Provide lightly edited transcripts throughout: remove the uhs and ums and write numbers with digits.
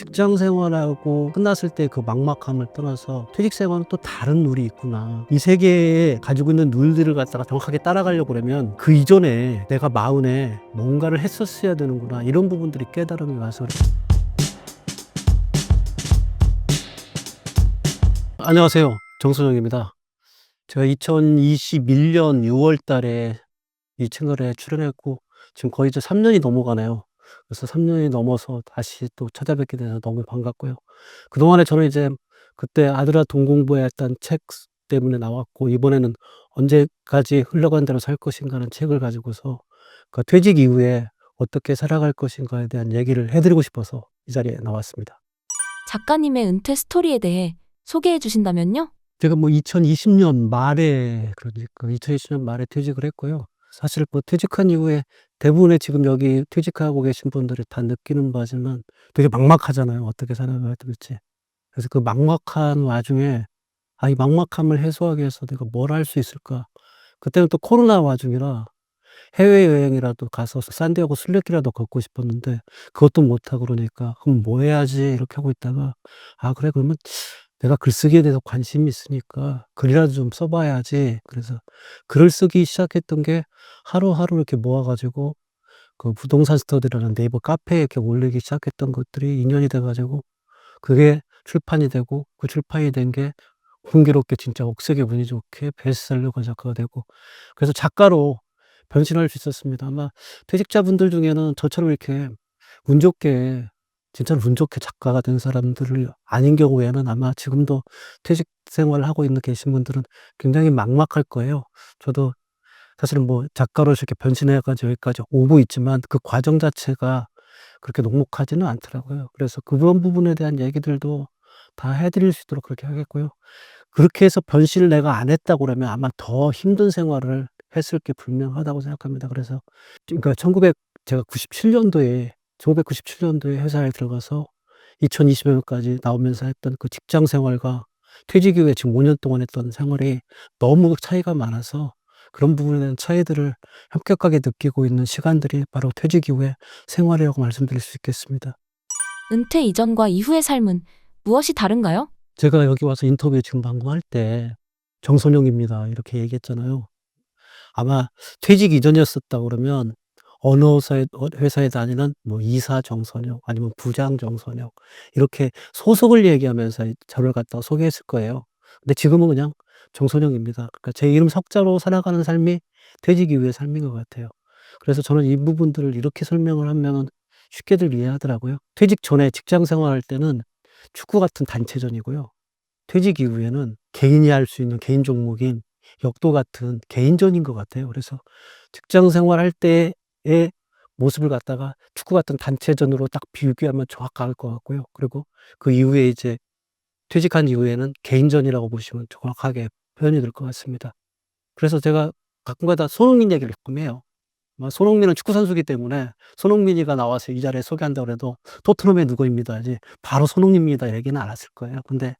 직장 생활하고 끝났을 때 그 막막함을 떠나서 퇴직 생활은 또 다른 룰이 있구나. 이 세계에 가지고 있는 룰들을 갖다가 정확하게 따라가려고 그러면 그 이전에 내가 마흔에 뭔가를 했었어야 되는구나. 이런 부분들이 깨달음이 와서. 안녕하세요. 정순영입니다. 제가 2021년 6월 달에 이 채널에 출연했고 지금 거의 이제 3년이 넘어가네요. 그래서 3년이 넘어서 다시 또 찾아뵙게 돼서 너무 반갑고요. 그동안에 저는 이제 그때 아들아 돈 공부해 했던 책 때문에 나왔고, 이번에는 언제까지 흘러간 대로 살 것인가라는 책을 가지고서 그 퇴직 이후에 어떻게 살아갈 것인가에 대한 얘기를 해드리고 싶어서 이 자리에 나왔습니다. 작가님의 은퇴 스토리에 대해 소개해 주신다면요? 제가 뭐 2020년 말에, 그러니까 2020년 말에 퇴직을 했고요. 사실 뭐 퇴직한 이후에 대부분의 지금 여기 퇴직하고 계신 분들이 다 느끼는 바지만 되게 막막하잖아요. 어떻게 살아가야 될지. 그래서 그 막막한 와중에 이 막막함을 해소하기 위해서 내가 뭘 할 수 있을까? 그때는 또 코로나 와중이라 해외여행이라도 가서 산디에고 순례길이라도 걷고 싶었는데 그것도 못하고, 그러니까 '그럼 뭐 해야지?' 이렇게 하고 있다가 그래, 그러면 내가 글쓰기에 대해서 관심이 있으니까 글이라도 좀 써 봐야지.' 그래서 글을 쓰기 시작했던 게 하루하루 이렇게 모아 가지고 그 부동산 스터디라는 네이버 카페에 이렇게 올리기 시작했던 것들이 인연이 돼 가지고 그게 출판이 되고, 그 출판이 된 게 공교롭게 진짜 억세게 운이 좋게 베스트셀러가 작가가 되고, 그래서 작가로 변신할 수 있었습니다. 아마 퇴직자분들 중에는 저처럼 이렇게 운 좋게, 진짜로 운 좋게 작가가 된 사람들을 아닌 경우에는 아마 지금도 퇴직 생활을 하고 있는 계신 분들은 굉장히 막막할 거예요. 저도 사실은 뭐 작가로서 이렇게 변신해 가지고 여기까지 오고 있지만 그 과정 자체가 그렇게 녹록하지는 않더라고요. 그래서 그런 부분에 대한 얘기들도 다 해 드릴 수 있도록 그렇게 하겠고요. 그렇게 해서 변신을 내가 안 했다고 그러면 아마 더 힘든 생활을 했을 게 분명하다고 생각합니다. 그래서 그러니까 1900 제가 97 년도에 1997 년도에 회사에 들어가서 2020 년까지 나오면서 했던 그 직장 생활과 퇴직 이후에 지금 5년 동안 했던 생활이 너무 차이가 많아서 그런 부분에 대한 차이들을 현격하게 느끼고 있는 시간들이 바로 퇴직 이후의 생활이라고 말씀드릴 수 있겠습니다. 은퇴 이전과 이후의 삶은 무엇이 다른가요? 제가 여기 와서 인터뷰 지금 방금 할 때 "정선영입니다." 이렇게 얘기했잖아요. 아마 퇴직 이전이었었다 그러면 어느 회사에 다니는 뭐 이사 정선영 아니면 부장 정선영 이렇게 소속을 얘기하면서 저를 갖다가 소개했을 거예요. 근데 지금은 그냥 정선영입니다. 그러니까 제 이름 석자로 살아가는 삶이 퇴직 이후의 삶인 것 같아요. 그래서 저는 이 부분들을 이렇게 설명을 하면은 쉽게들 이해하더라고요. 퇴직 전에 직장 생활할 때는 축구 같은 단체전이고요. 퇴직 이후에는 개인이 할 수 있는 개인 종목인 역도 같은 개인전인 것 같아요. 그래서 직장 생활할 때의 모습을 갖다가 축구 같은 단체전으로 딱 비교하면 정확할 것 같고요. 그리고 그 이후에 이제 퇴직한 이후에는 개인전이라고 보시면 정확하게 표현이 될 것 같습니다. 그래서 제가 가끔가다 손흥민 얘기를 가끔 해요. 손흥민은 축구 선수이기 때문에 손흥민이가 나와서 이 자리에 소개한다고 그래도 "토트넘의 누구입니다." 지 바로 "손흥민입니다." 얘기는 안 했을 거예요. 근데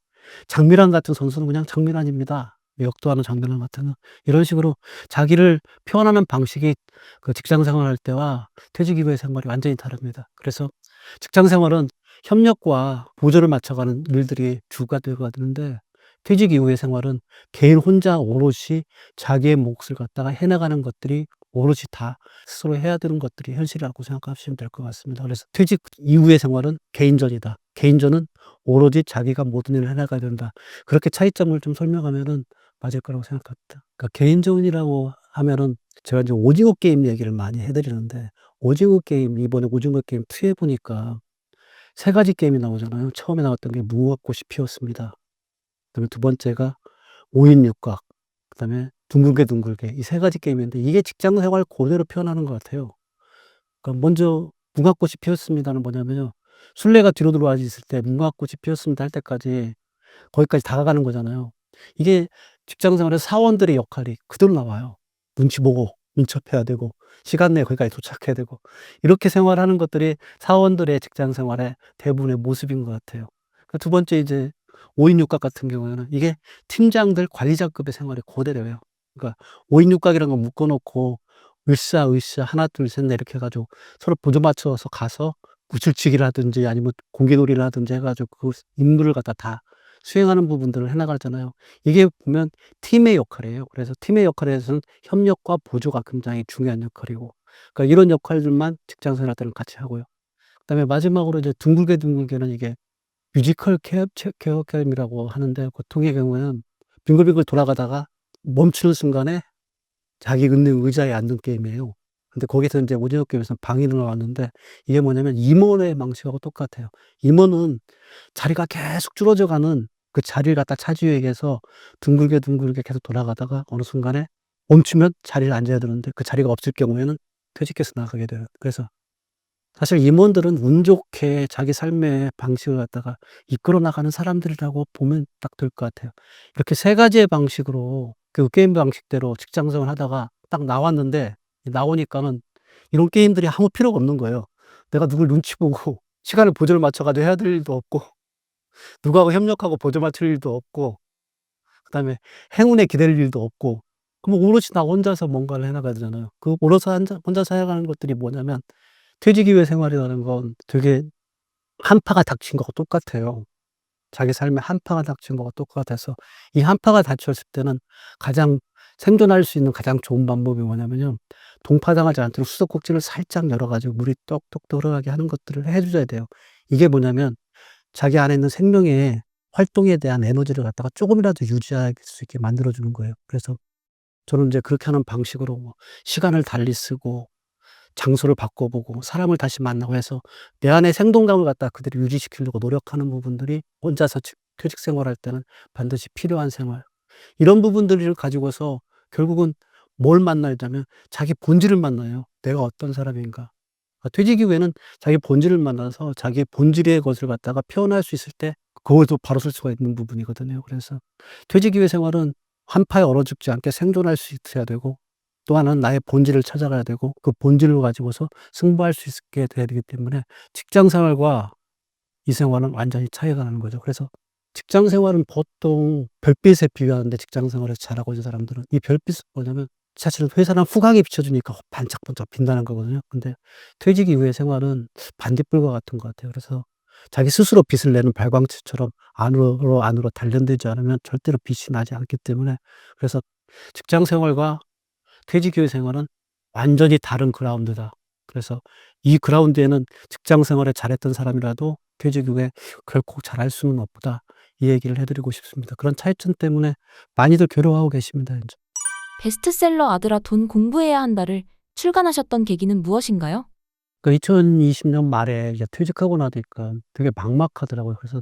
장미란 같은 선수는 그냥 "장미란입니다." 역도하는 장미란 같은 이런 식으로 자기를 표현하는 방식이 그 직장 생활할 때와 퇴직 이후의 생활이 완전히 다릅니다. 그래서 직장 생활은 협력과 보조를 맞춰가는 일들이 주가 되어야 되는데, 퇴직 이후의 생활은 개인 혼자 오롯이 자기의 몫을 갖다가 해 나가는 것들이 오롯이 다 스스로 해야 되는 것들이 현실이라고 생각하시면 될 것 같습니다. 그래서 퇴직 이후의 생활은 개인전이다. 개인전은 오로지 자기가 모든 일을 해 나가야 된다. 그렇게 차이점을 좀 설명하면은 맞을 거라고 생각합니다. 그러니까 개인전이라고 하면은 제가 이제 오징어 게임 얘기를 많이 해 드리는데, 오징어 게임 이번에 오징어 게임 2에 보니까 3 가지 게임이 나오잖아요. 처음에 나왔던 게 무궁화꽃이 피었습니다. 그다음에 두 번째가 5인 육각, 그다음에 둥글게 둥글게, 이 3 가지 게임인데 이게 직장 생활 고대로 표현하는 것 같아요. 그러니까 먼저 무궁화꽃이 피었습니다는 뭐냐면요. 술래가 뒤로 돌아와 있을 때 무궁화꽃이 피었습니다 할 때까지 거기까지 다가가는 거잖아요. 이게 직장 생활의 사원들의 역할이 그대로 나와요. 눈치 보고 민첩해야 되고 시간 내에 거기까지 도착해야 되고, 이렇게 생활하는 것들이 사원들의 직장 생활의 대부분의 모습인 것 같아요. 그 두 번째 이제 5인 육각 같은 경우에는 이게 팀장들 관리자급의 생활이 고대로예요. 그러니까 5인 육각이라는 걸 묶어 놓고 으쌰으쌰 하나 둘 셋 넷 이렇게 해 가지고 서로 보조 맞춰서 가서 구슬치기라든지 아니면 공개놀이를 하든지 해 가지고 그 임무를 갖다 다 수행하는 부분들을 해 나가잖아요. 이게 보면 팀의 역할이에요. 그래서 팀의 역할에서는 협력과 보조가 굉장히 중요한 역할이고, 그러니까 이런 역할들만 직장 생활 때는 같이 하고요. 그다음에 마지막으로 이제 둥글게는 이게 뮤지컬 케어 게임이라고 하는데, 보통의 경우에는 빙글빙글 돌아가다가 멈추는 순간에 자기 있는 의자에 앉는 게임이에요. 근데 거기서 인제 오징어 게임에서는 방인을 나왔는데, 이게 뭐냐면 임원의 방식하고 똑같아요. 임원은 자리가 계속 줄어져 가는 그 자리를 갖다 차지하기 위해서 둥글게 계속 돌아가다가 어느 순간에 멈추면 자리를 앉아야 되는데, 그 자리가 없을 경우에는 퇴직해서 나가게 돼요. 그래서 사실 임원들은 운 좋게 자기 삶의 방식을 갖다가 이끌어 나가는 사람들이라고 보면 딱 될 것 같아요. 이렇게 세 가지의 방식으로 그 게임 방식대로 직장 생활을 하다가 딱 나왔는데, 나오니까는 이런 게임들이 아무 필요가 없는 거예요. 내가 누굴 눈치 보고 시간을 보조를 맞춰 가지고 해야 될 일도 없고, 누구하고 협력하고 보조 맞출 일도 없고, 그다음에 행운에 기댈 일도 없고, 그럼 오롯이 나 혼자서 뭔가를 해 나가야 되잖아요. 그 오롯이 혼자서 해 가는 것들이 뭐냐면, 퇴직 이후의 생활이라는 건 되게 한파가 닥친 거하고 똑같아요. 자기 삶에 한파가 닥친 거가 똑같아서, 이 한파가 닥쳤을 때는 가장 생존할 수 있는 가장 좋은 방법이 뭐냐면요, 동파당하지 않도록 수도꼭지를 살짝 열어 가지고 물이 똑똑 들어가게 하는 것들을 해 줘야 돼요. 이게 뭐냐면 자기 안에 있는 생명의 활동에 대한 에너지를 갖다가 쪼금이라도 유지할 수 있게 만들어 주는 거예요. 그래서 저는 인제 그렇게 하는 방식으로 뭐 시간을 달리 쓰고 장소를 바꿔보고 사람을 다시 만나고 해서 내 안의 생동감을 갖다 그대로 유지시키려고 노력하는 부분들이 혼자서 퇴직 생활할 때는 반드시 필요한 생활. 이런 부분들을 가지고서 결국은 뭘 만나냐면 자기 본질을 만나요. 내가 어떤 사람인가. 퇴직 이후에는 자기 본질을 만나서 자기의 본질의 것을 갖다가 표현할 수 있을 때 그것도 바로 쓸 수가 있는 부분이거든요. 그래서 퇴직 이후의 생활은 한파에 얼어 죽지 않게 생존할 수 있어야 되고, 또 하나는 나의 본질을 찾아가야 되고, 그 본질을 가지고서 승부할 수 있게 돼야 되기 때문에 직장 생활과 이 생활은 완전히 차이가 나는 거죠. 그래서 직장 생활은 보통 별빛에 비유하는데, 직장 생활에서 잘하고 있는 사람들은 이 별빛은 뭐냐면 사실은 회사는 후광이 비춰 주니까 반짝반짝 빛나는 거거든요. 근데 퇴직 이후의 생활은 반딧불과 같은 것 같아요. 그래서 자기 스스로 빛을 내는 발광체처럼 안으로 단련되지 않으면 절대로 빛이 나지 않기 때문에, 그래서 직장 생활과 퇴직 이후의 생활은 완전히 다른 그라운드다. 그래서 이 그라운드에는 직장 생활을 잘했던 사람이라도 퇴직 이후에 결코 잘할 수는 없다. 이 얘기를 해 드리고 싶습니다. 그런 차이점 때문에 많이들 괴로워하고 계십니다, 인제. 베스트셀러 아들아 돈 공부해야 한다를 출간하셨던 계기는 무엇인가요? 그 2020년 말에 이제 퇴직하고 나니까 되게 막막하더라고요. 그래서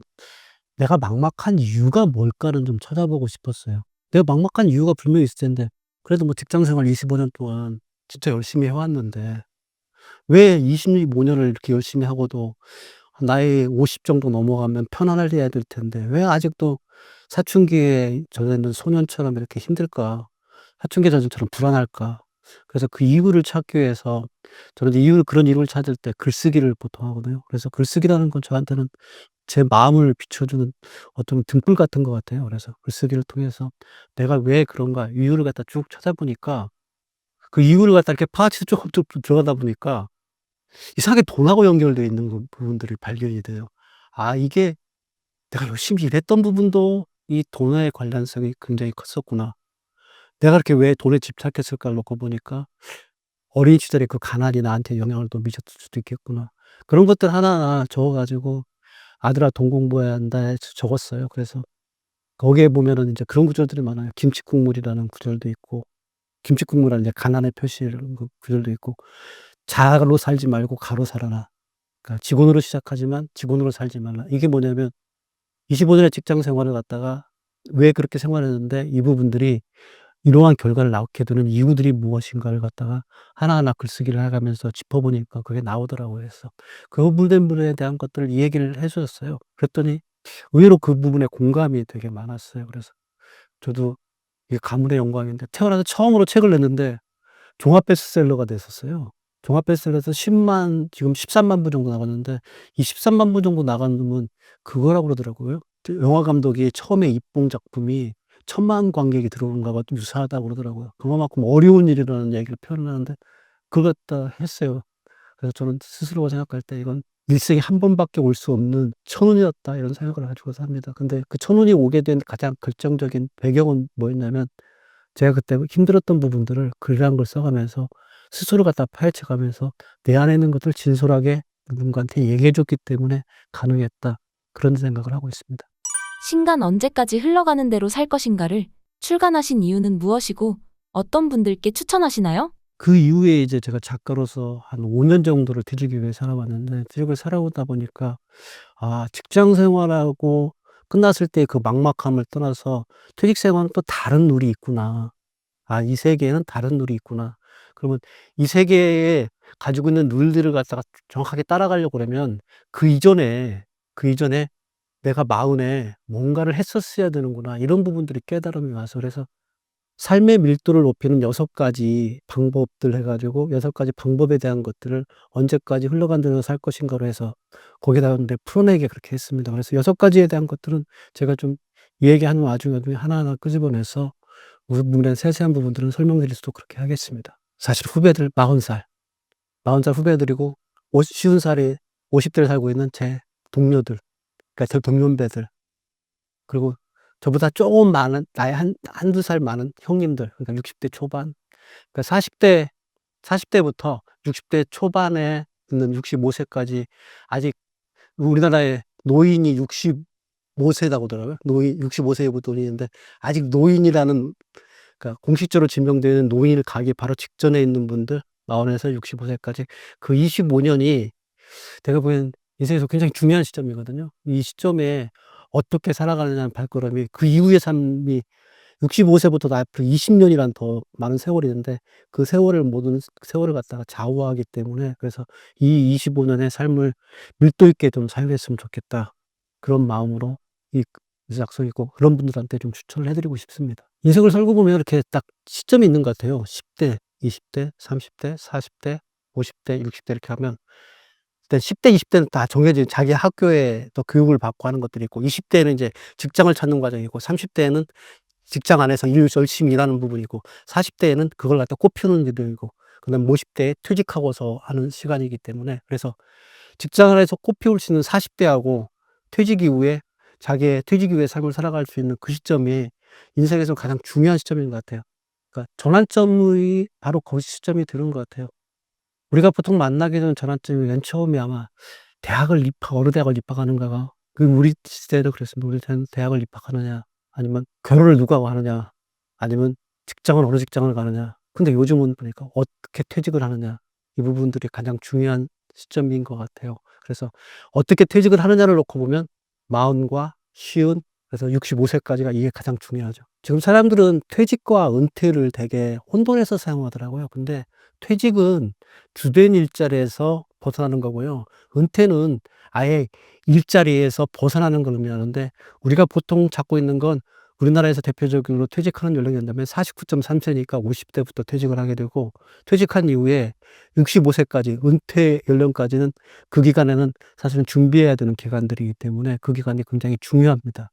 '내가 막막한 이유가 뭘까.'를 좀 찾아보고 싶었어요. 내가 막막한 이유가 분명히 있을 텐데, 그래도 뭐 직장 생활 25년 동안 진짜 열심히 해 왔는데 왜 25 년을 이렇게 열심히 하고도 나이 50 정도 넘어가면 편안해야 될 텐데 왜 아직도 사춘기에 젖어 있는 소년처럼 이렇게 힘들까? 사춘기 젖은처럼 불안할까? 그래서 그 이유를 찾기 위해서 저는 그런 이유를 찾을 때 글쓰기를 보통 하거든요. 그래서 글쓰기라는 건 저한테는 제 마음을 비춰주는 어떤 등불 같은 것 같아요. 그래서 글쓰기를 통해서 '내가 왜 그런가?' 이유를 갖다 쭉 찾아보니까, 그 이유를 갖다 이렇게 파헤쳐 조금 좀 들어가다 보니까 이상하게 돈하고 연결되어 있는 부분들이 발견이 돼요. '아, 이게 내가 열심히 일했던 부분도 이 돈에 관련성이 굉장히 컸었구나. 내가 그렇게 왜 돈에 집착했을까를 놓고 보니까 어린 시절에 그 가난이 나한테 영향을 또 미쳤을 수도 있겠구나.' 그런 것들 하나하나 적어 가지고 '아들아 돈 공부해야 한다.' 해서 적었어요. 그래서 거기에 보면은 인제 그런 구절들이 많아요. 김칫국물이라는 구절도 있고, 김칫국물은 이제 가난의 표시라는 그 구절도 있고, 자로 살지 말고 가로 살아라. 그러니까 직원으로 시작하지만 직원으로 살지 말라. 이게 뭐냐면 25 년의 직장 생활을 갖다가 왜 그렇게 생활했는데 이 부분들이 이러한 결과를 낳게 되는 이유들이 무엇인가를 갖다가 하나하나 글쓰기를 해 가면서 짚어 보니까 그게 나오더라고요. 그래서 그 부분들에 대한 것들을 이 얘기를 해 주셨어요. 그랬더니 의외로 그 부분에 공감이 되게 많았어요. 그래서 저도 이게 가문의 영광인데, 태어나서 처음으로 책을 냈는데 종합 베스트셀러가 됐었어요. 종합 베스트셀러에서 지금 13만 부 정도 나갔는데, 이 13만 부 정도 나간 놈은 그거라고 그러더라고요. 영화 감독이 처음에 입봉 작품이 1,000,000 관객이 들어오는 거하고 유사하다고 그러더라고요. 그만큼 어려운 일이라는 얘기를 표현을 하는데 그걸 갖다 했어요. 그래서 저는 스스로가 생각할 때 '이건 일생에 한 번밖에 올 수 없는 천운이었다 이런 생각을 가지고 삽니다. 근데 그 천운이 오게 된 가장 결정적인 배경은 뭐였냐면 제가 그때 힘들었던 부분들을 글이라는 걸 써가면서 스스로 갖다 파헤쳐 가면서 내 안에 있는 것들을 진솔하게 누군가한테 얘기해 줬기 때문에 가능했다. 그런 생각을 하고 있습니다. 신간 언제까지 흘러가는 대로 살 것인가를 출간하신 이유는 무엇이고 어떤 분들께 추천하시나요? 그 이후에 이제 제가 작가로서 한 5년 정도를 퇴직을 위해 살아왔는데 퇴직을 살아오다 보니까 직장 생활하고 끝났을 때 그 막막함을 떠나서 '퇴직 생활은 또 다른 룰이 있구나. 이 세계에는 다른 룰이 있구나.' 그러면 이 세계에 가지고 있는 룰들을 갖다가 정확하게 따라가려고 그러면 그 이전에 '내가 마흔에 뭔가를 했었어야 되는구나.' 이런 부분들이 깨달음이 와서 그래서 삶의 밀도를 높이는 6가지 방법들 해 가지고 6가지 방법에 대한 것들을 언제까지 흘러간 대로 살 것인가로 해서 거기다가 근데 풀어내게 그렇게 했습니다. 그래서 6가지에 대한 것들은 제가 좀 얘기하는 와중에 하나하나 끄집어내서 물론 세세한 부분들은 설명드릴 수도 그렇게 하겠습니다. 사실 후배들 40살 후배들이고 50살에 50대를 살고 있는 제 동료들, 그러니까 제 동년배들, 그리고 저보다 조금 많은 나이 한두 살 많은 형님들, 그러니까 60대 초반, 그러니까 40대부터 60대 초반에 있는 65세까지 아직 우리나라에 노인이 65세라고 하더라고요. 노인 65세의 노인인데 아직 노인이라는, 그러니까 공식적으로 지명되는 노인을 가기 바로 직전에 있는 분들 40에서 65세까지 그 25년이 제가 보기엔 인생에서 굉장히 중요한 시점이거든요. 이 시점에 어떻게 살아가느냐는 발걸음이 그 이후의 삶이 65세부터 앞으로 20년이란 더 많은 세월이 있는데 그 세월을 모든 세월을 갖다가 좌우하기 때문에 그래서 이 25년의 삶을 밀도 있게 좀 사용했으면 좋겠다. 그런 마음으로 이 작성했고 그런 분들한테 좀 추천을 해 드리고 싶습니다. 인생을 살고 보면 이렇게 딱 시점이 있는 것 같아요. 10 대, 20 대, 30 대, 40 대, 50 대, 60대 이렇게 하면 일단 10 대, 20 대는 다 정해진 자기 학교에 또 교육을 받고 하는 것들이 있고 20 대는 이제 직장을 찾는 과정이고 30 대는 직장 안에서 열심히 일하는 부분이고 40 대에는 그걸 갖다 꽃피우는 일들이고 그다음에 50 대에 퇴직하고서 하는 시간이기 때문에 그래서 직장 안에서 꽃피울 수 있는 40 대하고 퇴직 이후에 자기의 퇴직 이후의 삶을 살아갈 수 있는 그 시점이 인생에서 가장 중요한 시점인 것 같아요. 그러니까 전환점이 바로 그 시점이 되는 것 같아요. 우리가 보통 만나게 되는 전환점이 맨 처음에 아마 어느 대학을 입학하는가가 우리 시대도 그랬습니다. 우리 때는 대학을 입학하느냐 아니면 결혼을 누구하고 하느냐 아니면 직장은 어느 직장을 가느냐. 근데 요즘은 보니까 어떻게 퇴직을 하느냐. 이 부분들이 가장 중요한 시점인 것 같아요. 그래서 어떻게 퇴직을 하느냐를 놓고 보면 40과 50, 그래서 65세까지가 이게 가장 중요하죠. 지금 사람들은 퇴직과 은퇴를 되게 혼돈해서 사용하더라고요. 근데 퇴직은 주된 일자리에서 벗어나는 거고요. 은퇴는 아예 일자리에서 벗어나는 걸 의미하는데 우리가 보통 잡고 있는 건 우리나라에서 대표적으로 퇴직하는 연령이 된다면 49.3세니까 50대부터 퇴직을 하게 되고 퇴직한 이후에 65세까지 은퇴 연령까지는 그 기간에는 사실은 준비해야 되는 기간들이기 때문에 그 기간이 굉장히 중요합니다.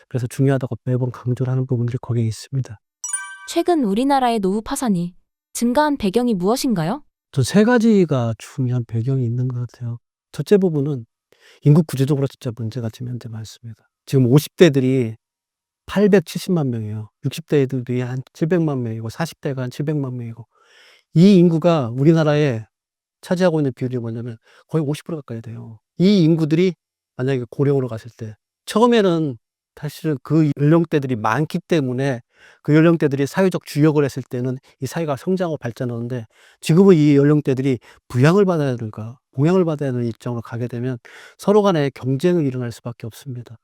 그래서 중요하다고 매번 강조를 하는 부분들이 거기에 있습니다. 최근 우리나라의 노후 파산이 증가한 배경이 무엇인가요? 전 3가지가 중요한 배경이 있는 것 같아요. 첫째 부분은 인구 구조적으로 진짜 문제가 지금 현재 많습니다. 지금 50대들이 870만 명이에요. 60대들이 한 700만 명이고 40대가 한 700만 명이고 이 인구가 우리나라에 차지하고 있는 비율이 뭐냐면 거의 50% 가까이 돼요. 이 인구들이 만약에 고령으로 갔을 때 처음에는 사실은 그 연령대들이 많기 때문에 그 연령대들이 사회적 주역을 했을 때는 이 사회가 성장하고 발전하는데 지금은 이 연령대들이 부양을 받아야 될까 봉양을 받아야 되는 입장으로 가게 되면 서로 간에 경쟁이 일어날 수밖에 없습니다.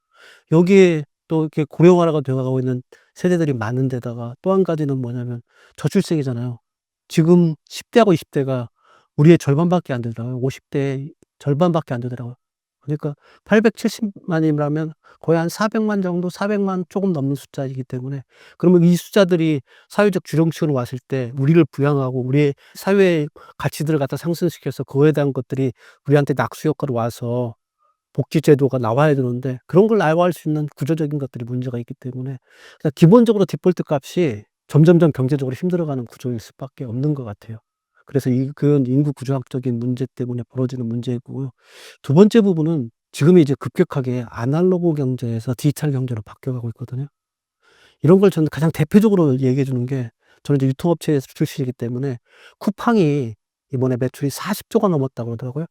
여기에 또 이렇게 고령화가 되어 가고 있는 세대들이 많은 데다가 또 한 가지는 뭐냐면 저출생이잖아요. 지금 10 대하고 20 대가 우리의 절반밖에 안 되더라고요. 50 대의 절반밖에 안 되더라고요. 그러니까 870만 이라면 거의 한 400만 정도, 400만 조금 넘는 숫자이기 때문에 그러면 이 숫자들이 사회적 주령층으로 왔을 때 우리를 부양하고 우리의 사회의 가치들을 갖다 상승시켜서 그거에 대한 것들이 우리한테 낙수 효과로 와서 복지 제도가 나와야 되는데 그런 걸 나와할 수 있는 구조적인 것들이 문제가 있기 때문에 그냥 기본적으로 디폴트 값이 점점점 경제적으로 힘들어가는 구조일 수밖에 없는 것 같아요. 그래서 그건 인구 구조학적인 문제 때문에 벌어지는 문제이고요. 두 번째 부분은 지금이 이제 급격하게 아날로그 경제에서 디지털 경제로 바뀌어가고 있거든요. 이런 걸 저는 가장 대표적으로 얘기해 주는 게, 저는 이제 유통업체 출신이기 때문에 쿠팡이 이번에 매출이 40조가 넘었다고 그러더라고요.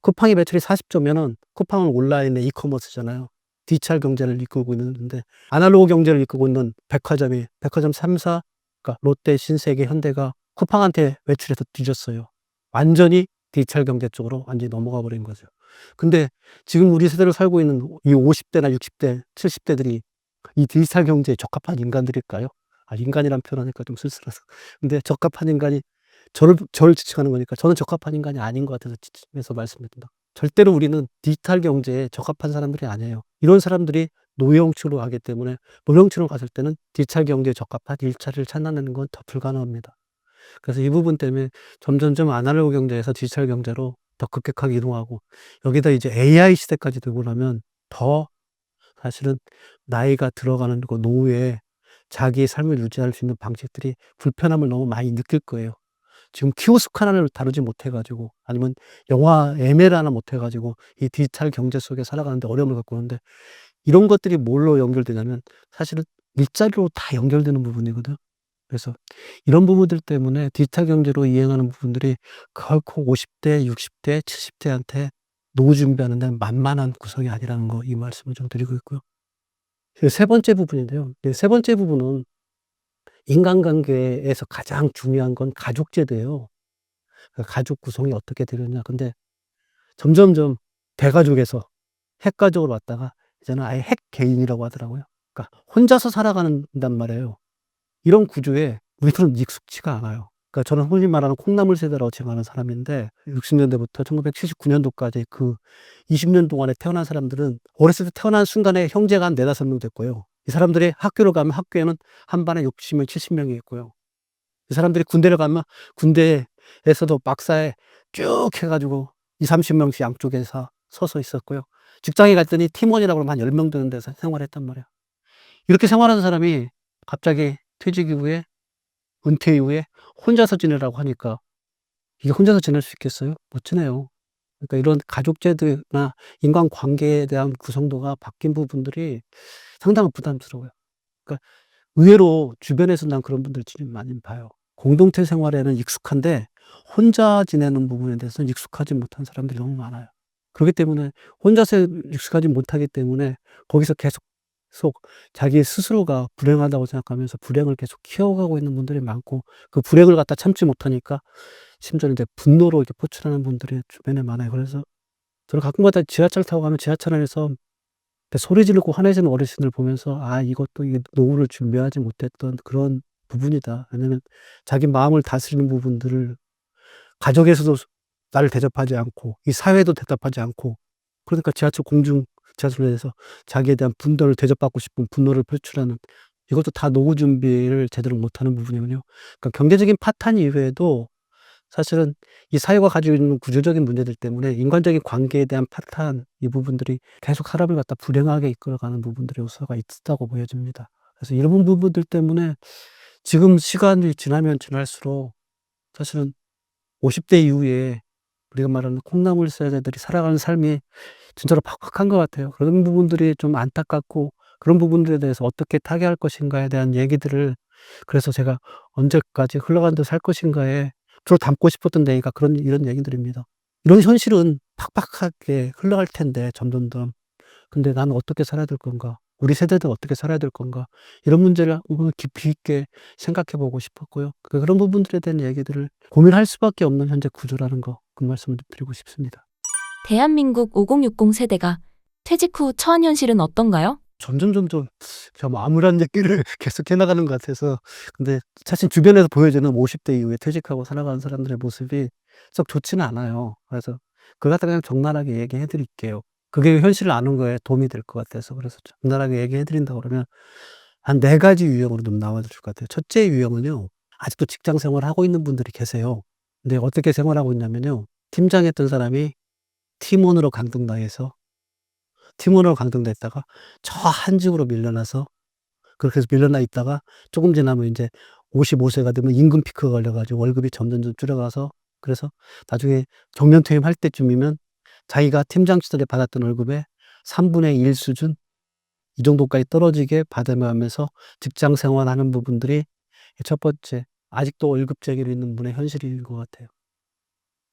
쿠팡이 매출이 40조면은 쿠팡은 온라인의 이커머스잖아요. 디지털 경제를 이끌고 있는데, 아날로그 경제를 이끌고 있는 백화점 3 사, 그러니까 롯데, 신세계, 현대가 쿠팡한테 매출에서 뒤졌어요. 완전히 디지털 경제 쪽으로 완전히 넘어가 버린 거죠. 근데 지금 우리 세대로 살고 있는 이 50 대나 60 대, 70 대들이 이 디지털 경제에 적합한 인간들일까요? 인간이란 표현하니까 좀 쓸쓸해서. 근데 적합한 인간이, 저를 지칭하는 거니까 저는 적합한 인간이 아닌 것 같아서 지칭해서 말씀드립니다. 절대로 우리는 디지털 경제에 적합한 사람들이 아니에요. 이런 사람들이 노형층으로 가기 때문에, 노형층으로 갔을 때는 디지털 경제에 적합한 일자리를 찾아내는 건 더 불가능합니다. 그래서 이 부분 때문에 점점점 아날로그 경제에서 디지털 경제로 더 급격하게 이동하고, 여기다 이제 AI 시대까지 되고 나면 더 사실은 나이가 들어가는 그 노후에 자기의 삶을 유지할 수 있는 방식들이 불편함을 너무 많이 느낄 거예요. 지금 키오스크 하나를 다루지 못해 가지고, 아니면 영화 예매를 하나 못해 가지고 이 디지털 경제 속에 살아가는데 어려움을 겪고 있는데, 이런 것들이 뭘로 연결되냐면 사실은 일자리로 다 연결되는 부분이거든요. 그래서 이런 부분들 때문에 디지털 경제로 이행하는 부분들이 결코 50 대, 60 대, 70 대한테 노후 준비하는 데는 만만한 구성이 아니라는 거, 이 말씀을 좀 드리고 있고요. 그 세 번째 부분인데요. 세 번째 부분은 인간관계에서 가장 중요한 건 가족제도예요. 그 가족 구성이 어떻게 되느냐. 근데 점점점 대가족에서 핵가족으로 왔다가 이제는 아예 핵개인이라고 하더라고요. 그러니까 혼자서 살아간단 말이에요. 이런 구조에 우리들은 익숙지가 않아요. 그러니까 저는 흔히 말하는 콩나물 세대라고 칭하는 사람인데, 60 년대부터 1979년도까지 그 20년 동안에 태어난 사람들은 어렸을 때 태어난 순간에 형제가 한 4-5명 됐고요. 이 사람들이 학교를 가면 학교에는 한 반에 60 명, 70 명이 있고요. 이 사람들이 군대를 가면 군대에서도 막사에 쭉 해 가지고 20-30 명씩 양쪽에 서서 있었고요. 직장에 갔더니 팀원이라고 그러면 한 10명 되는 데서 생활했단 말이에요. 이렇게 생활하는 사람이 갑자기 퇴직 이후에, 은퇴 이후에 혼자서 지내라고 하니까, 이게 혼자서 지낼 수 있겠어요? 못 지내요. 그러니까 이런 가족 제도나 인간관계에 대한 구성도가 바뀐 부분들이 상당히 부담스러워요. 그러니까 의외로 주변에서 난 그런 분들 좀 많이 봐요. 공동체 생활에는 익숙한데 혼자 지내는 부분에 대해서는 익숙하지 못한 사람들이 너무 많아요. 그렇기 때문에 혼자서 익숙하지 못하기 때문에 거기서 계속 자기 스스로가 불행하다고 생각하면서 불행을 계속 키워가고 있는 분들이 많고, 그 불행을 갖다 참지 못하니까 심지어 이제 분노로 이렇게 표출하는 분들이 주변에 많아요. 그래서 저는 가끔가다 지하철 타고 가면 지하철 안에서 소리 지르고 화내시는 어르신들 보면서 '아, 이것도 이게 노후를 준비하지 못했던 그런 부분이다.' 왜냐면 자기 마음을 다스리는 부분들을 가족에서도 나를 대접하지 않고, 이 사회도 대답하지 않고, 그러니까 지하철 내에서 자기에 대한 분노를, 대접받고 싶은 분노를 표출하는, 이것도 다 노후 준비를 제대로 못하는 부분이거든요. 그러니까 경제적인 파탄 이외에도 사실은 이 사회가 가지고 있는 구조적인 문제들 때문에 인간적인 관계에 대한 파탄, 이 부분들이 계속 사람을 갖다 불행하게 이끌어가는 부분들의 요소가 있다고 보여집니다. 그래서 이런 부분들 때문에 지금 시간이 지나면 지날수록 사실은 50대 이후에 우리가 말하는 콩나물 세대들이 살아가는 삶이 진짜로 팍팍한 것 같아요. 그런 부분들이 좀 안타깝고, 그런 부분들에 대해서 어떻게 타개할 것인가에 대한 얘기들을, 그래서 제가 '언제까지 흘러가는 대로 살 것인가.'에 주로 담고 싶었던 얘기가 이런 얘기들입니다. 이런 현실은 팍팍하게 흘러갈 텐데 점점점. 근데 '나는 어떻게 살아야 될 건가? 우리 세대들은 어떻게 살아야 될 건가?' 이런 문제를 오늘 깊이 있게 생각해 보고 싶었고요. 그런 부분들에 대한 얘기들을 고민할 수밖에 없는 현재 구조라는 거, 그 말씀을 드리고 싶습니다. 대한민국 5060 세대가 퇴직 후 처한 현실은 어떤가요? 점점 좀 암울한 얘기를 계속 해 나가는 것 같아서. 근데 사실 주변에서 보여지는 50대 이후에 퇴직하고 살아가는 사람들의 모습이 썩 좋지는 않아요. 그래서 그거 갖다가 그냥 적나라하게 얘기해 드릴게요. 그게 현실을 아는 거에 도움이 될 것 같아서. 그래서 적나라하게 얘기해 드린다 그러면 한 4 가지 유형으로 좀 나와 줄 것 같아요. 첫째 유형은요, 아직도 직장 생활을 하고 있는 분들이 계세요. 근데 어떻게 생활하고 있냐면요, 팀장했던 사람이 팀원으로 강등당해서, 팀원으로 강등됐다가 저 한직으로 밀려나서, 그렇게 해서 밀려나 있다가 조금 지나면 인제 55 세가 되면 임금 피크가 걸려 가지고 월급이 점점점 줄어가서 그래서 나중에 정년 퇴임할 때쯤이면 자기가 팀장 시절에 받았던 월급의 3분의 1 수준 이 정도까지 떨어지게 받아가면서 직장 생활하는 부분들이 첫 번째 아직도 월급쟁이로 있는 분의 현실인 것 같아요.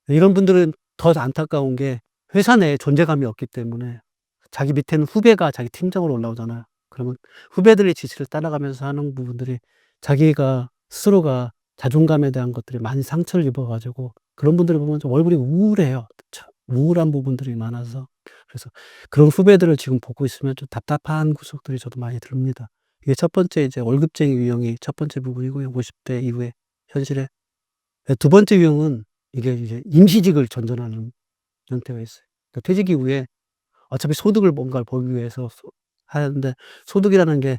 이런 분들은 더 안타까운 게 회사 내에 존재감이 없기 때문에 자기 밑에는 후배가 자기 팀장으로 올라오잖아요. 그러면 후배들의 지시를 따라가면서 하는 부분들이 자기가 스스로가 자존감에 대한 것들이 많이 상처를 입어 가지고 그런 분들을 보면 좀 얼굴이 우울해요. 참 우울한 부분들이 많아서. 그래서 그런 후배들을 지금 보고 있으면 좀 답답한 구석들이 저도 많이 듭니다. 이게 첫 번째 이제 월급쟁이 유형이 첫 번째 부분이고요. 50대 이후의 현실에. 두 번째 유형은 이게 이제 임시직을 전전하는 형태가 있어요. 그러니까 퇴직 이후에 어차피 소득을 뭔가를 벌기 위해서 하는데 소득이라는 게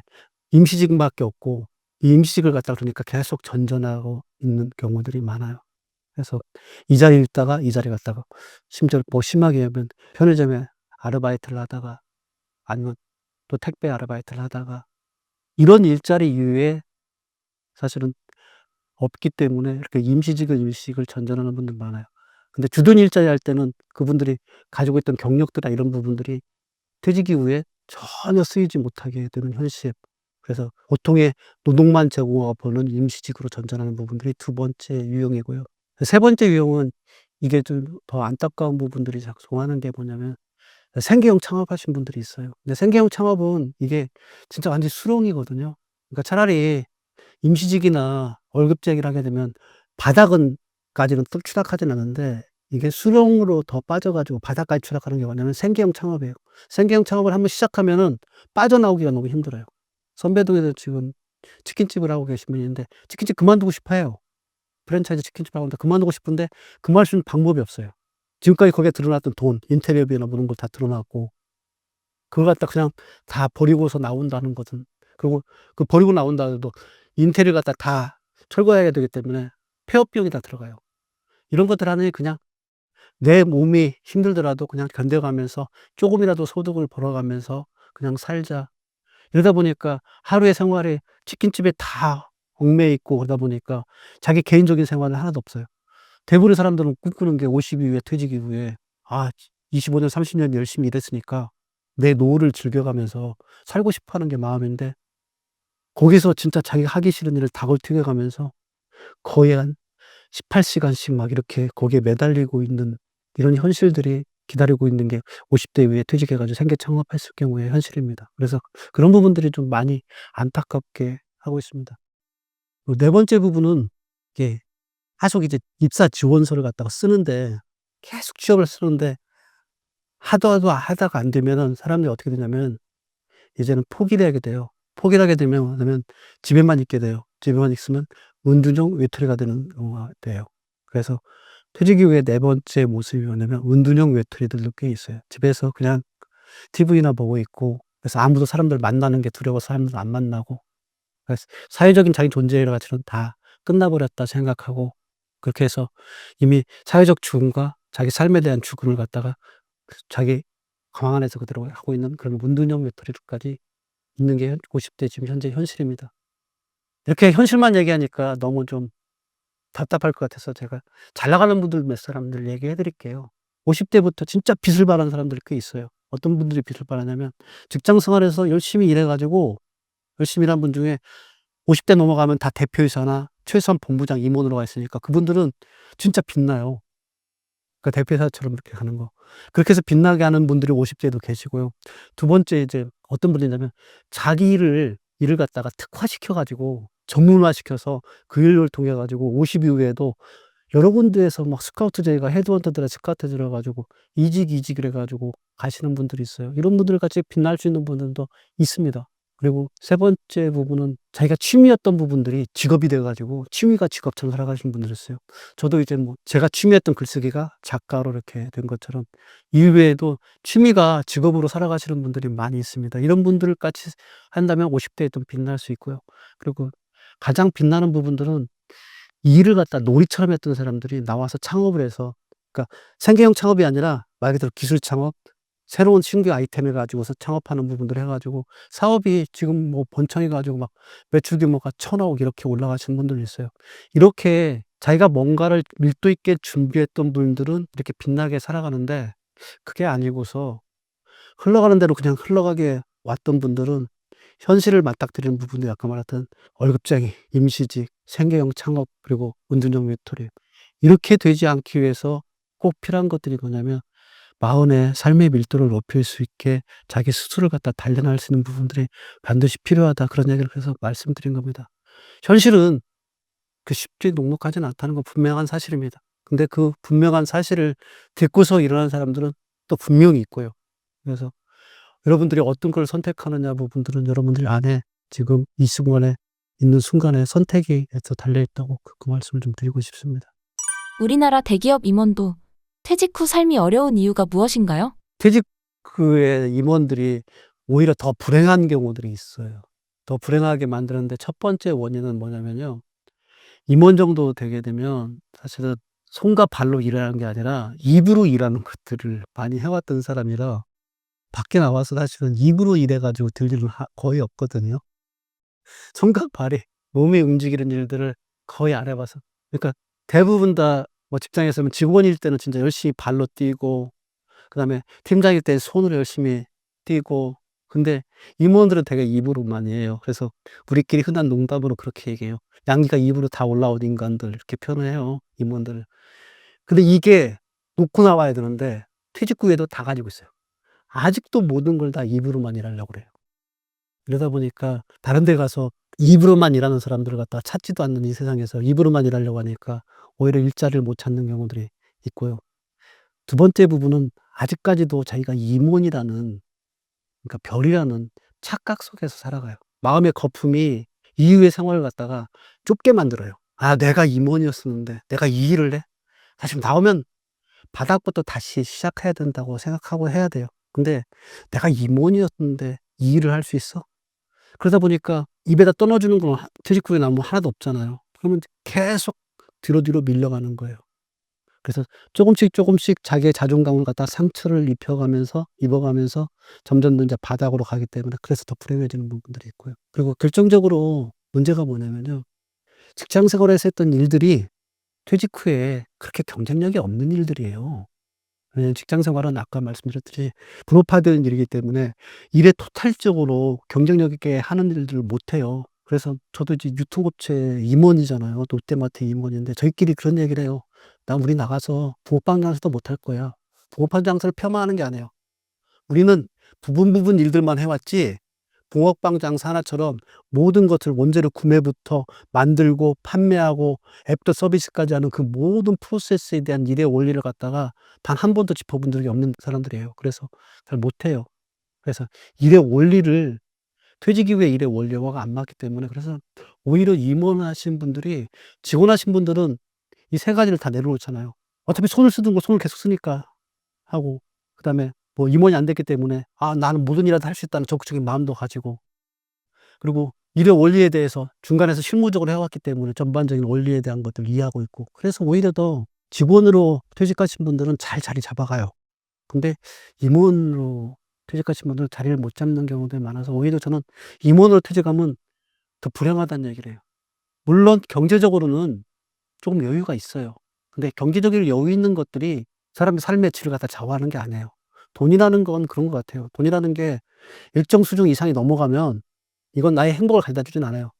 임시직밖에 없고 이 임시직을 갖다가 그러니까 계속 전전하고 있는 경우들이 많아요. 그래서 이 자리에 있다가 이 자리에 갔다가 심지어 뭐 심하게 하면 편의점에 아르바이트를 하다가 아니면 또 택배 아르바이트를 하다가 이런 일자리 이외에 사실은 없기 때문에 이렇게 임시직을 일식을 전전하는 분들 많아요. 근데 주둔 일자리 할 때는 그분들이 가지고 있던 경력들이나 이런 부분들이 퇴직 이후에 전혀 쓰이지 못하게 되는 현실. 그래서 보통의 노동만 제공하고 버는 임시직으로 전전하는 부분들이 두 번째 유형이고요. 세 번째 유형은 이게 좀 더 안타까운 부분들이 작동하는 게 뭐냐면 생계형 창업하신 분들이 있어요. 근데 생계형 창업은 이게 진짜 완전히 수렁이거든요. 그러니까 차라리 임시직이나 월급쟁이를 하게 되면 바닥은 까지는 또 추락하진 않는데 이게 수렁으로 더 빠져 가지고 바닥까지 추락하는 게 뭐냐면 생계형 창업이에요. 생계형 창업을 한번 시작하면은 빠져나오기가 너무 힘들어요. 선배동에서 지금 치킨집을 하고 계신 분이 있는데 치킨집 그만두고 싶어 해요. 프랜차이즈 치킨집 하고 있는데 그만두고 싶은데 그만둘 수 있는 방법이 없어요. 지금까지 거기에 들어놨던 돈, 인테리어비나 뭐 이런 거 다 들어놨고 그걸 갖다 그냥 다 버리고서 나온다는 것은 그리고 그 버리고 나온다 해도 인테리어 갖다 다 철거해야 되기 때문에 폐업 비용이 다 들어가요. 이런 것들 하느니 그냥 내 몸이 힘들더라도 그냥 견뎌가면서 쪼금이라도 소득을 벌어가면서 그냥 살자. 이러다 보니까 하루의 생활이 치킨집에 다 얽매여 있고 그러다 보니까 자기 개인적인 생활은 하나도 없어요. 대부분의 사람들은 꿈꾸는 게 50 이후에 퇴직 이후에 '아 25 년 30년 열심히 일했으니까 내 노후를 즐겨가면서 살고 싶어 하는 게 마음인데 거기서 진짜 자기가 하기 싫은 일을 다골튀겨 가면서 거의 한 18 시간씩 막 이렇게 거기에 매달리고 있는 이런 현실들이 기다리고 있는 게 50대 이후에 퇴직해 가지고 생계 창업했을 경우의 현실입니다. 그래서 그런 부분들이 좀 많이 안타깝게 하고 있습니다. 그리고 네 번째 부분은 이게 계속 이제 입사 지원서를 갖다가 쓰는데 계속 취업을 쓰는데 하다가 안 되면은 사람들이 어떻게 되냐면 이제는 포기를 하게 돼요. 포기를 하게 되면 뭐냐면 집에만 있게 돼요. 집에만 있으면 은둔형 외톨이가 되는 경우가 돼요. 그래서 퇴직 이후에 네 번째 모습이 뭐냐면 은둔형 외톨이들도 꽤 있어요. 집에서 그냥 TV나 보고 있고 그래서 아무도 사람들 만나는 게 두려워서 사람들 안 만나고 그래서 사회적인 자기 존재 가치는 다 끝나버렸다 생각하고 그렇게 해서 이미 사회적 죽음과 자기 삶에 대한 죽음을 갖다가 자기 가망 안에서 그대로 하고 있는 그런 은둔형 외톨이들까지 있는 게 50대 지금 현재 현실입니다. 이렇게 현실만 얘기하니까 너무 좀 답답할 것 같아서 제가 잘 나가는 분들 몇 사람들 얘기해 드릴게요. 50 대부터 진짜 빚을 발하는 사람들이 꽤 있어요. 어떤 분들이 빚을 발하냐면 직장 생활에서 열심히 일해 가지고 열심히 일한 분 중에 50대 넘어가면 다 대표이사나 최소한 본부장 임원으로 가 있으니까 그분들은 진짜 빛나요. 그러니까 대표이사처럼 이렇게 가는 거. 그렇게 해서 빛나게 하는 분들이 50 대에도 계시고요. 두 번째 이제 어떤 분이냐면 자기 일을 갖다가 특화시켜 가지고 전문화시켜서 그 일을 통해 가지고 50 이후에도 여러 군데에서 막 스카우트 제의가 헤드헌터들의 스카우트 들어 가지고 이직 이래 가지고 가시는 분들이 있어요. 이런 분들 같이 빛날 수 있는 분들도 있습니다. 그리고 세 번째 부분은 자기가 취미였던 부분들이 직업이 돼 가지고 취미가 직업처럼 살아가시는 분들이 있어요. 저도 이제 뭐 제가 취미였던 글쓰기가 작가로 이렇게 된 것처럼 이외에도 취미가 직업으로 살아가시는 분들이 많이 있습니다. 이런 분들을 같이 한다면 50 대에 좀 빛날 수 있고요. 그리고 가장 빛나는 부분들은 이 일을 갖다 놀이처럼 했던 사람들이 나와서 창업을 해서 그러니까 생계형 창업이 아니라 말 그대로 기술 창업, 새로운 신규 아이템을 가지고서 창업하는 부분들을 해 가지고 사업이 지금 뭐 번창해 가지고 막 매출 규모가 1,000억 이렇게 올라가시는 분들이 있어요. 이렇게 자기가 뭔가를 밀도 있게 준비했던 분들은 이렇게 빛나게 살아가는데 그게 아니고서 흘러가는 대로 그냥 흘러가게 왔던 분들은 현실을 맞닥뜨리는 부분도 아까 말했던 월급쟁이, 임시직, 생계형 창업 그리고 은둔형 외톨이 이렇게 되지 않기 위해서 꼭 필요한 것들이 뭐냐면 마흔의 삶의 밀도를 높일 수 있게 자기 스스로를 갖다 단련할 수 있는 부분들이 반드시 필요하다. 그런 얘기를 그래서 말씀드린 겁니다. 현실은 쉽게 녹록하진 않다는 건 분명한 사실입니다. 근데 그 분명한 사실을 듣고서 일어나는 사람들은 또 분명히 있고요. 그래서 여러분들이 어떤 걸 선택하느냐 부분들은 여러분들 안에 지금 이 순간에 있는 순간에 선택이 에서 달려 있다고 그 말씀을 좀 드리고 싶습니다. 우리나라 대기업 임원도 퇴직 후 삶이 어려운 이유가 무엇인가요? 퇴직 후에 임원들이 오히려 더 불행한 경우들이 있어요. 더 불행하게 만드는데 첫 번째 원인은 뭐냐면요. 임원 정도 되게 되면 사실은 손과 발로 일하는 게 아니라 입으로 일하는 것들을 많이 해왔던 사람이라 밖에 나와서 사실은 입으로 일해 가지고 들 일은 거의 없거든요. 손과 발이 몸이 움직이는 일들을 거의 안 해 봐서. 그러니까 대부분 다 뭐 직장에서는 직원일 때는 진짜 열심히 발로 뛰고 그다음에 팀장일 때 손으로 열심히 뛰고 근데 임원들은 되게 입으로만 해요. 그래서 우리끼리 흔한 농담으로 그렇게 얘기해요. "양기가 입으로 다 올라온 인간들." 이렇게 표현을 해요, 임원들을. 근데 이게 놓고 나와야 되는데 퇴직 후에도 다 가지고 있어요. 아직도 모든 걸 다 입으로만 일하려고 그래요. 그러다 보니까 다른 데 가서 입으로만 일하는 사람들을 갖다가 찾지도 않는 이 세상에서 입으로만 일하려고 하니까 오히려 일자리를 못 찾는 경우들이 있고요. 두 번째 부분은 아직까지도 자기가 임원이라는 그러니까 별이라는 착각 속에서 살아가요. 마음의 거품이 이후의 생활을 갖다가 좁게 만들어요. '아 내가 임원이었었는데 내가 이 일을 해? 다시 나오면 바닥부터 다시 시작해야 된다.'고 생각하고 해야 돼요. 근데 '내가 임원이었는데 이 일을 할 수 있어?' 그러다 보니까 입에다 떠넣어 주는 건 퇴직 후에 나면 하나도 없잖아요. 그러면 계속 뒤로 밀려가는 거예요. 그래서 조금씩 자기의 자존감을 갖다가 상처를 입어가면서 점점 더 인제 바닥으로 가기 때문에 그래서 더 불행해지는 부분들이 있고요. 그리고 결정적으로 문제가 뭐냐면요. 직장 생활에서 했던 일들이 퇴직 후에 그렇게 경쟁력이 없는 일들이에요. 왜냐하면 직장 생활은 아까 말씀드렸듯이 분업화된 일이기 때문에 일에 토탈적으로 경쟁력 있게 하는 일들을 못 해요. 그래서 저도 이제 유통업체 임원이잖아요. 롯데마트 임원인데 저희끼리 그런 얘기를 해요. 우리 나가서 붕어빵 장사도 못할 거야." 붕어빵 장사를 폄하하는 게 아니에요. 우리는 부분 일들만 해 왔지 붕어빵 장사 하나처럼 모든 것을 원재료 구매부터 만들고 판매하고 앱도 서비스까지 하는 그 모든 프로세스에 대한 일의 원리를 갖다가 단 한 번도 짚어본 적이 없는 사람들이에요. 그래서 잘 못해요. 그래서 일의 원리를 퇴직 이후에 일의 원리와가 안 맞기 때문에 그래서 오히려 임원하신 분들이 직원하신 분들은 이 세 가지를 다 내려놓잖아요. 어차피 손을 쓰던 거 손을 계속 쓰니까 하고 그다음에 뭐 임원이 안 됐기 때문에 '아 나는 모든 일을 다 할 수 있다.'는 적극적인 마음도 가지고 그리고 일의 원리에 대해서 중간에서 실무적으로 해 왔기 때문에 전반적인 원리에 대한 것들을 이해하고 있고 그래서 오히려 더 직원으로 퇴직하신 분들은 잘 자리 잡아가요. 근데 임원으로 퇴직하신 분들은 자리를 못 잡는 경우들이 많아서 오히려 저는 임원으로 퇴직하면 더 불행하다는 얘기를 해요. 물론 경제적으로는 조금 여유가 있어요. 근데 경제적인 여유 있는 것들이 사람의 삶의 질을 갖다 좌우하는 게 아니에요. 돈이라는 건 그런 것 같아요. 돈이라는 게 일정 수준 이상이 넘어가면 이건 나의 행복을 가져다 주진 않아요.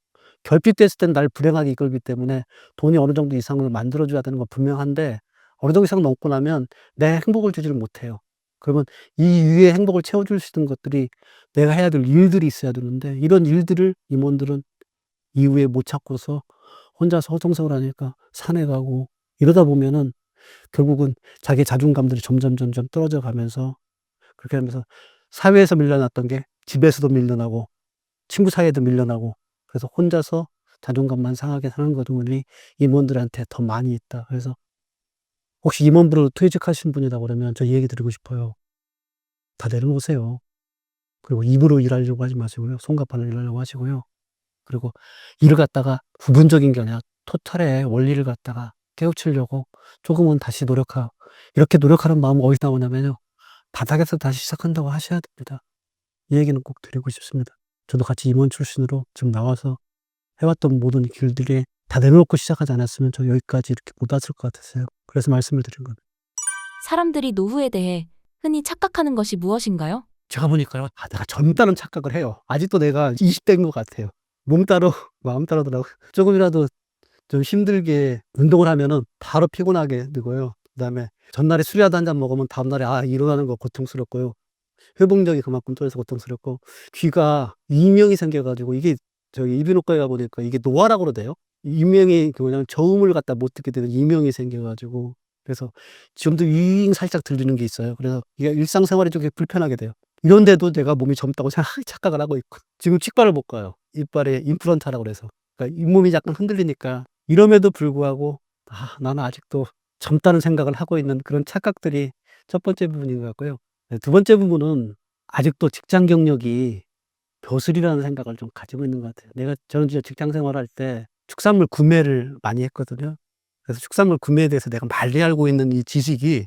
결핍됐을 땐 날 불행하게 이끌기 때문에 돈이 어느 정도 이상을 만들어 줘야 되는 건 분명한데 어느 정도 이상 넘고 나면 내 행복을 주지를 못해요. 그러면 이 위에 행복을 채워줄 수 있는 것들이 내가 해야 될 일들이 있어야 되는데 이런 일들을 임원들은 이후에 못 찾고서 혼자서 허송세월하니까 산에 가고 이러다 보면은 결국은 자기의 자존감들이 점점 떨어져 가면서 그렇게 하면서 사회에서 밀려났던 게 집에서도 밀려나고 친구 사이에도 밀려나고 그래서 혼자서 자존감만 상하게 사는 경우들이 임원들한테 더 많이 있다. 그래서 혹시 임원부로 퇴직하신 분이다 그러면 저 이 얘기 드리고 싶어요. 다 내려놓으세요. 그리고 입으로 일하려고 하지 마시고요. 손과 발로 일하려고 하시고요. 그리고 일을 갖다가 부분적인 게 아니라 토탈의 원리를 갖다가 깨우치려고 조금은 다시 이렇게 노력하는 마음은 어디서 나오냐면요. 바닥에서 다시 시작한다고 하셔야 됩니다. 이 얘기는 꼭 드리고 싶습니다. 저도 같이 임원 출신으로 지금 나와서 해왔던 모든 길들이 다 다 내려놓고 시작하지 않았으면 저 여기까지 이렇게 못 왔을 것 같았어요. 그래서 말씀을 드린 겁니다. 사람들이 노후에 대해 흔히 착각하는 것이 무엇인가요? 제가 보니까요. 내가 젊다는 착각을 해요. 아직도 내가 20 대인 것 같아요. 몸 따로 마음 따로더라고요. 조금이라도 좀 힘들게 운동을 하면은 바로 피곤하게 되고요. 그다음에 전날에 술이라도 한 잔 먹으면 다음날에 일어나는 거 고통스럽고요. 회복력이 그만큼 떨어져서 고통스럽고, 귀가 이명이 생겨 가지고, 이게 저기 이비인후과에 가 보니까 이게 노화라고 그러대요. 이명이 뭐냐면 저음을 갖다 못 듣게 되는 이명이 생겨 가지고, 그래서 지금도 윙 살짝 들리는 게 있어요. 그래서 이게 일상생활이 좀 불편하게 돼요. 이런데도 내가 몸이 젊다고 착각을 하고 있고, 지금 치과를 못 가요. 이빨에 임플란트라고 그래서. 그러니까 잇몸이 약간 흔들리니까. 이럼에도 불구하고 나는 아직도 젊다는 생각을 하고 있는 그런 착각들이 첫 번째 부분인 것 같고요. 네, 두 번째 부분은 아직도 직장 경력이 벼슬이라는 생각을 좀 가지고 있는 것 같아요. 저는 진짜 직장 생활할 때 축산물 구매를 많이 했거든요. 그래서 축산물 구매에 대해서 내가 많이 알고 있는 이 지식이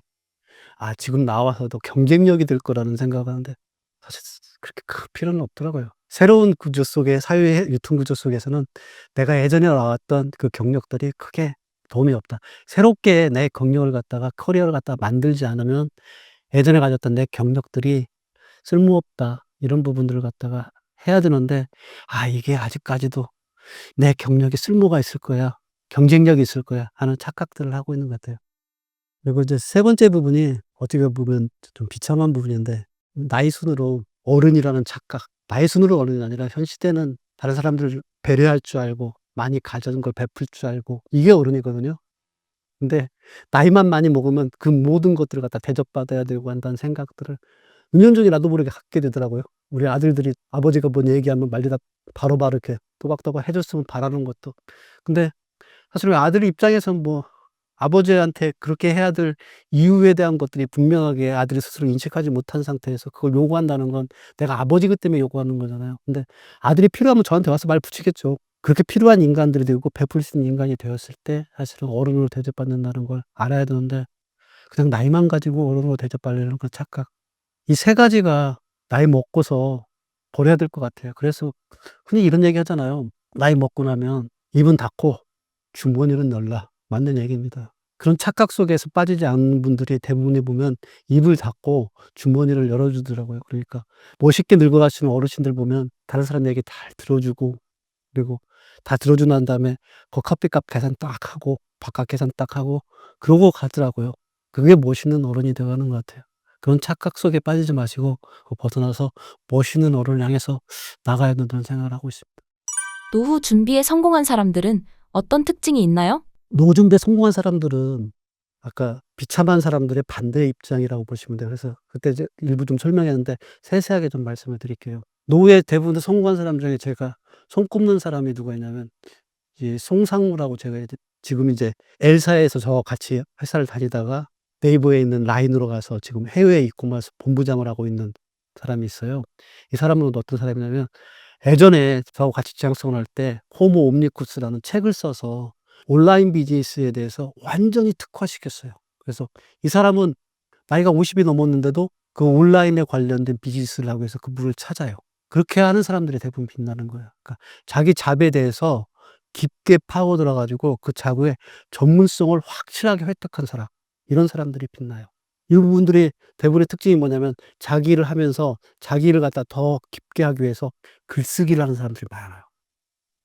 지금 나와서도 경쟁력이 될 거라는 생각을 하는데, 사실 그렇게 큰 필요는 없더라고요. 새로운 구조 속에, 사회 유통 구조 속에서는 내가 예전에 나왔던 그 경력들이 크게 도움이 없다. 새롭게 내 경력을 갖다가, 커리어를 갖다가 만들지 않으면 예전에 가졌던 내 경력들이 쓸모없다. 이런 부분들을 갖다가 해야 되는데, 이게 아직까지도 '내 경력이 쓸모가 있을 거야. 경쟁력이 있을 거야.' 하는 착각들을 하고 있는 것 같아요. 그리고 이제 세 번째 부분이 어떻게 보면 좀 비참한 부분인데, 나이 순으로 어른이라는 착각. 나이 순으로 어른이 아니라 현 시대는 다른 사람들을 배려할 줄 알고, 많이 가진 걸 베풀 줄 알고, 이게 어른이거든요. 근데 나이만 많이 먹으면 그 모든 것들을 갖다 대접받아야 되고 한다는 생각들을 은연중에 나도 모르게 갖게 되더라고요. 우리 아들들이 아버지가 뭔 얘기하면 말리다 바로바로 이렇게 또박또박 해 줬으면 바라는 것도. 근데 사실 우리 아들 입장에선 뭐 아버지한테 그렇게 해야 될 이유에 대한 것들이 분명하게 아들이 스스로 인식하지 못한 상태에서 그걸 요구한다는 건 내가 아버지기 때문에 요구하는 거잖아요. 근데 아들이 필요하면 저한테 와서 말 붙이겠죠. 그렇게 필요한 인간들이 되고 베풀 수 있는 인간이 되었을 때 사실은 어른으로 대접받는다는 걸 알아야 되는데, 그냥 나이만 가지고 어른으로 대접받으려는 그 착각. 이 세 가지가 나이 먹고서 버려야 될 것 같아요. 그래서 흔히 이런 얘기 하잖아요. "나이 먹고 나면 입은 닫고 주머니는 열라." 맞는 얘기입니다. 그런 착각 속에서 빠지지 않는 분들이 대부분이 보면 입을 닫고 주머니를 열어 주더라고요. 그러니까 멋있게 늙어가시는 어르신들 보면 다른 사람 얘기 잘 들어주고, 그리고 다 들어주고 난 다음에 그 커피값 계산 딱 하고 밥값 계산 딱 하고 그러고 가더라고요. 그게 멋있는 어른이 되어 가는 것 같아요. 그런 착각 속에 빠지지 마시고 벗어나서 멋있는 어른을 향해서 나가야 된다는 생각을 하고 있습니다. 노후 준비에 성공한 사람들은 어떤 특징이 있나요? 노준배 성공한 사람들은 아까 비참한 사람들의 반대 입장이라고 보시면 돼요. 그래서 그때 이제 일부 좀 설명했는데 세세하게 좀 말씀을 드릴게요. 노후에 대부분 성공한 사람 중에 제가 손꼽는 사람이 누가 있냐면, 이 송상무라고, 제가 이제 지금 이제 L사에서 저와 같이 회사를 다니다가 네이버에 있는 라인으로 가서 지금 해외 이코머스 본부장을 하고 있는 사람이 있어요. 이 사람은 어떤 사람이냐면, 예전에 저하고 같이 직장생활할 때 호모 옴니쿠스라는 책을 써서 온라인 비즈니스에 대해서 완전히 특화시켰어요. 그래서 이 사람은 나이가 50이 넘었는데도 그 온라인에 관련된 비즈니스를 하고 해서 그분을 찾아요. 그렇게 하는 사람들이 대부분 빛나는 거예요. 그러니까 자기 잡에 대해서 깊게 파고들어 가지고 그 잡의 전문성을 확실하게 획득한 사람, 이런 사람들이 빛나요. 이 부분들이 대부분의 특징이 뭐냐면, 자기 일을 하면서 자기 일을 갖다 더 깊게 하기 위해서 글쓰기를 하는 사람들이 많아요.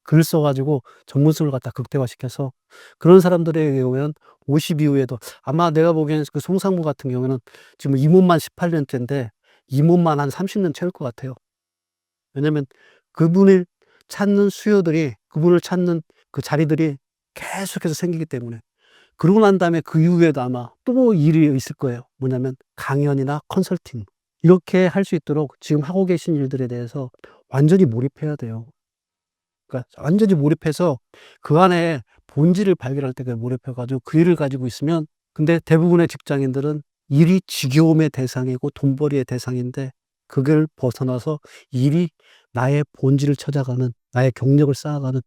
글을 써 가지고 전문성을 갖다 극대화시켜서, 그런 사람들에 의하면 50 이후에도, 아마 내가 보기에는 그 송상무 같은 경우에는 지금 임원만 18 년째인데 임원만 한 30년 채울 것 같아요. 왜냐면 그분을 찾는 수요들이, 그분을 찾는 그 자리들이 계속해서 생기기 때문에. 그러고 난 다음에 그 이후에도 아마 또 일이 있을 거예요. 뭐냐면 강연이나 컨설팅. 이렇게 할 수 있도록 지금 하고 계신 일들에 대해서 완전히 몰입해야 돼요. 그러니까 완전히 몰입해서 그 안에 본질을 발견할 때까지 몰입해 가지고 그 일을 가지고 있으면, 근데 대부분의 직장인들은 일이 지겨움의 대상이고 돈벌이의 대상인데, 그걸 벗어나서 일이 나의 본질을 찾아가는, 나의 경력을 쌓아가는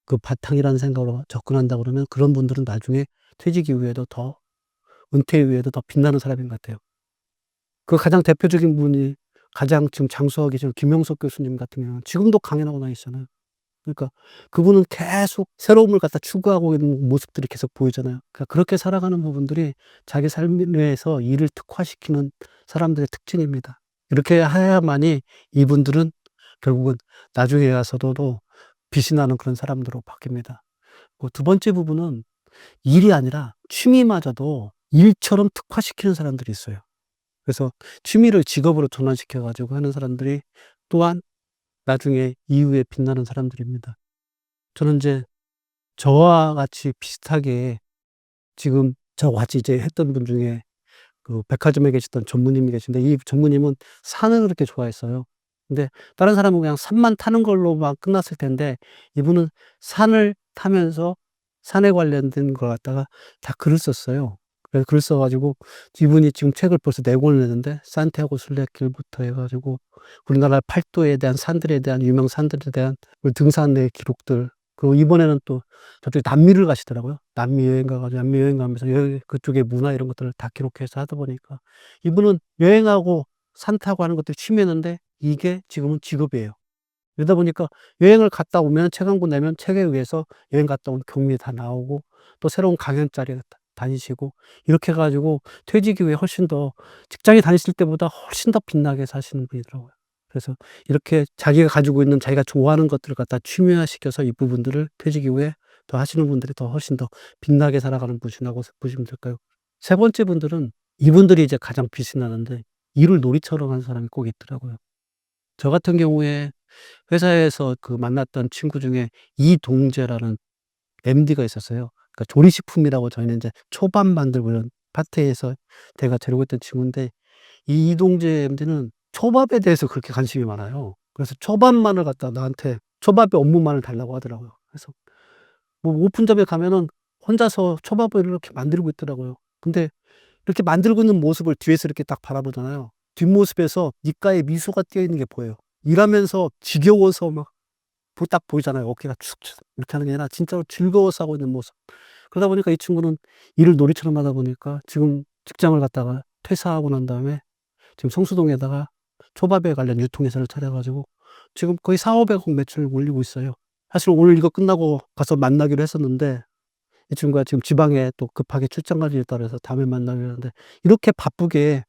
그 바탕이라는 생각으로 접근한다 그러면, 그런 분들은 나중에 퇴직 이후에도 더, 은퇴 이후에도 더 빛나는 사람인 것 같아요. 그 가장 대표적인 분이, 가장 지금 장수하고 계신 김영석 교수님 같은 경우는 지금도 강연하고 다니시잖아요. 그러니까 그분은 계속 새로움을 갖다 추구하고 있는 모습들이 계속 보이잖아요. 그러니까 그렇게 살아가는 부분들이 자기 삶에서 일을 특화시키는 사람들의 특징입니다. 이렇게 해야만이 이분들은 결국은 나중에 가서도 빛이 나는 그런 사람들로 바뀝니다. 두 번째 부분은 일이 아니라 취미마저도 일처럼 특화시키는 사람들이 있어요. 그래서 취미를 직업으로 전환시켜 가지고 하는 사람들이 또한 나중에 이후에 빛나는 사람들입니다. 저는 인제 저와 같이 비슷하게 지금 저와 같이 이제 했던 분 중에 그 백화점에 계시던 전무님이 계신데, 이 전무님은 산을 그렇게 좋아했어요. 근데 다른 사람은 그냥 산만 타는 걸로만 끝났을 텐데, 이분은 산을 타면서 산에 관련된 걸 갖다가 다 글을 썼어요. 그래서 글을 써 가지고 이분이 지금 책을 벌써 4 권을 냈는데, 산티아고 순례길부터 해 가지고 우리나라 팔도에 대한 산들에 대한 유명 산들에 대한 그 등산의 기록들, 그리고 이번에는 또 저쪽에 남미를 가시더라고요. 남미 여행 가 가지고 남미 여행 가면서 그쪽의 문화 이런 것들을 다 기록해서 하다 보니까 이분은 여행하고 산 타고 하는 것들이 취미였는데 이게 지금은 직업이에요. 그러다 보니까 여행을 갔다 오면 책 한 권 내면 책에 의해서 여행 갔다 온 경험이 다 나오고, 또 새로운 강연 자리에 다니시고, 이렇게 해 가지고 퇴직 이후에 훨씬 더 직장에 다니실 때보다 훨씬 더 빛나게 사시는 분이더라고요. 그래서 이렇게 자기가 가지고 있는 자기가 좋아하는 것들을 갖다 취미화시켜서 이 부분들을 퇴직 이후에 더 하시는 분들이 더 훨씬 더 빛나게 살아가는 분이라고 보시면 될까요? 세 번째 분들은, 이분들이 이제 가장 빛이 나는데, 일을 놀이처럼 하는 사람이 꼭 있더라고요. 저 같은 경우에 회사에서 그 만났던 친구 중에 이동재라는 MD가 있었어요. 그러니까 조리식품이라고 저희는 인제 초밥 만들고 이런 파트에서 제가 데리고 있던 친구인데, 이 이동재 MD는 초밥에 대해서 그렇게 관심이 많아요. 그래서 초밥만을 갖다 나한테 초밥의 업무만을 달라고 하더라고요. 그래서 뭐 오픈점에 가면은 혼자서 초밥을 이렇게 만들고 있더라고요. 근데 이렇게 만들고 있는 모습을 뒤에서 이렇게 딱 바라보잖아요. 뒷모습에서 입가에 미소가 띄어 있는 게 보여요. 일하면서 지겨워서 막 딱 보이잖아요. 어깨가 축축 이렇게 하는 게 아니라 진짜로 즐거워서 하고 있는 모습. 그러다 보니까 이 친구는 일을 놀이처럼 하다 보니까 지금 직장을 갔다가 퇴사하고 난 다음에 지금 성수동에다가 초밥에 관련 유통회사를 차려 가지고 지금 거의 400~500억 매출을 올리고 있어요. 사실 오늘 이거 끝나고 가서 만나기로 했었는데, 이 친구가 지금 지방에 또 급하게 출장 갈 일이 있다 그래서 다음에 만나기로 했는데, 이렇게 바쁘게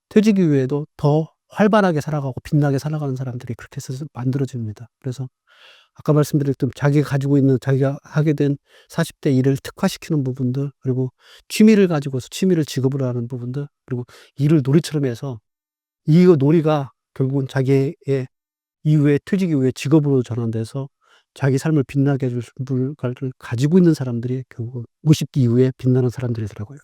퇴직 이후에도 더 활발하게 살아가고 빛나게 살아가는 사람들이 그렇게 해서 만들어집니다. 그래서 아까 말씀드렸던 자기가 가지고 있는, 자기가 하게 된 40대 일을 특화시키는 부분들, 그리고 취미를 가지고서 취미를 직업으로 하는 부분들, 그리고 일을 놀이처럼 해서 이 놀이가 결국은 자기의 이후에 퇴직 이후에 직업으로 전환돼서 자기 삶을 빛나게 해줄 물건을 가지고 있는 사람들이 결국은 50대 이후에 빛나는 사람들이더라고요.